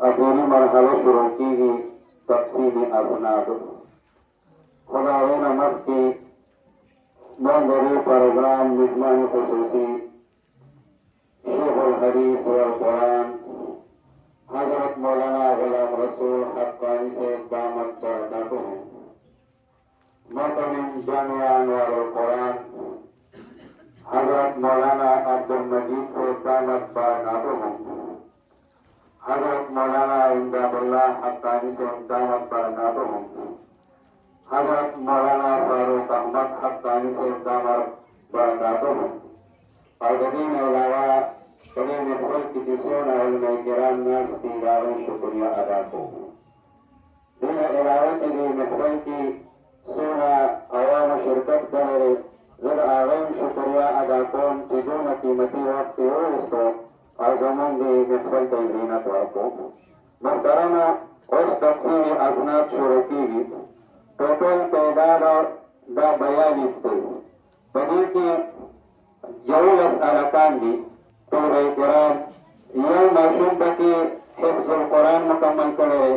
आखिरी मरहला शुरू की तफसीली असनाद खुदावंद नमक की मंजरी प्रोग्राम मेजबान खुसूसी शेखुल हदीस वल कुरान हजरत मौलाना गुलाम रसूल हक्कानी से दामद बरकातुहू मोहतरम जामिया अनवारुल कुरान हजरत मौलाना अब्दुल मजीद से दामद बरकातुहू हजरत मौलाना इमदादुल्लाह हक्कानी से दामद बरकातुहू हजरत मौलाना फारूक अहमद हक्कानी से दामद बरकातुहू और दीन अलावा बड़े महफिल की जिसों उलमा किराम नाज की गावे शुक्रिया अदा को दीन अलावा चली महफिल की सोना अवाम शिरकत करे जब आवेम शुक्रिया अदा को चीजों कीमती वक्त हो इसको और जमन भी महफिल की जीनत को मुहतरमा उस तफसीली असनाद शुरू की गई टोटल तादाद दा 42 थे बनी की जरूरत अरकान दी तोरे कुरान यह माशूम बकी हिफ्ज़ुल कुरान मुकम्मल करे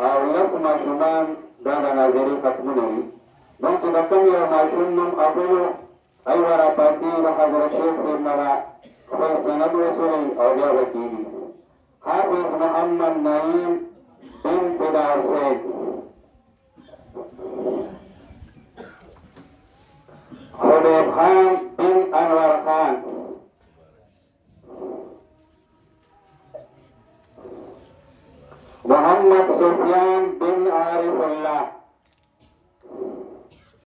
और लस माशूमान दाना नाज़री खत्म नहीं बल्कि बकम यह माशूम नम अबुलो अयवरा पासी हज़रत शेख से मरा कोई सनद वसूली और यह वकीली हाफिज मोहम्मद नईम बिन फिदा हुसैन हुदैफ खान बिन अनवर खान मोहम्मद सुफियान